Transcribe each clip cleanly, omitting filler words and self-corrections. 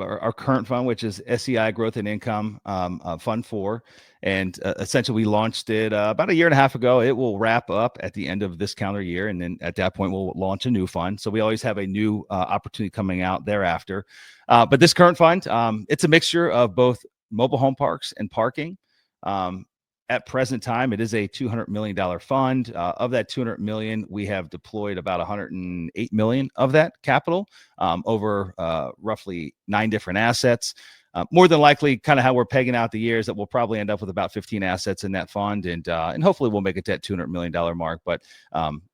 our current fund, which is SEI Growth and Income Fund 4. And essentially, we launched it about a year and a half ago. It will wrap up at the end of this calendar year. And then at that point, we'll launch a new fund. So we always have a new opportunity coming out thereafter. But this current fund, it's a mixture of both mobile home parks and parking. At present time, it is a $200 million fund. Of that $200 million, we have deployed about $108 million of that capital over roughly 9 different assets. More than likely, kind of how we're pegging out the years, that we'll probably end up with about 15 assets in that fund, and hopefully we'll make it to that $200 million mark. But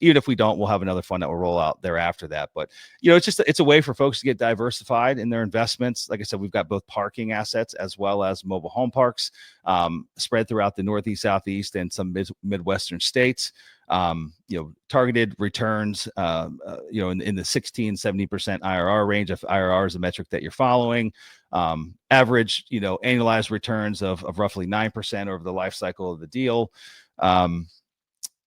even if we don't, we'll have another fund that will roll out thereafter that. But it's a way for folks to get diversified in their investments. Like I said, we've got both parking assets as well as mobile home parks spread throughout the Northeast, Southeast, and some Midwestern states. Targeted returns, in the 16-70% IRR range. If IRR is a metric that you're following, average, annualized returns of roughly 9% over the life cycle of the deal. A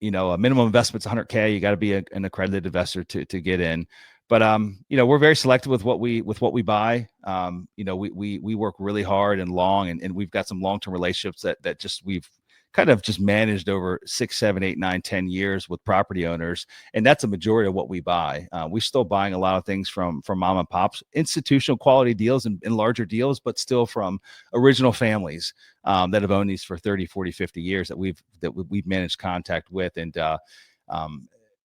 minimum investment's $100K. You got to be an accredited investor to get in. But we're very selective with what we buy. We work really hard and long, and we've got some long-term relationships that we've kind of just managed over 6, 7, 8, 9, 10 years with property owners. And that's a majority of what we buy. We're still buying a lot of things from mom and pops, institutional quality deals and larger deals, but still from original families that have owned these for 30, 40, 50 years that we've managed contact with. And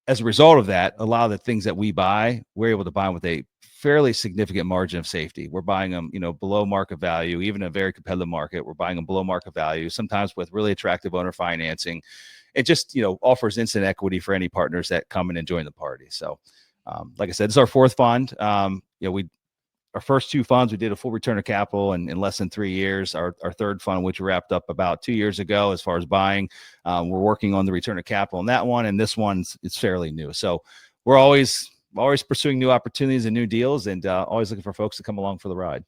as a result of that, a lot of the things that we buy, we're able to buy them with a fairly significant margin of safety. We're buying them, below market value. Even in a very competitive market, we're buying them below market value, sometimes with really attractive owner financing. It just, offers instant equity for any partners that come in and join the party. So, like I said, it's our 4th fund. Our first 2 funds, we did a full return of capital in less than 3 years. Our 3rd fund, which we wrapped up about 2 years ago, as far as buying, we're working on the return of capital in that one. And this one's, it's fairly new. So we're always pursuing new opportunities and new deals, and always looking for folks to come along for the ride.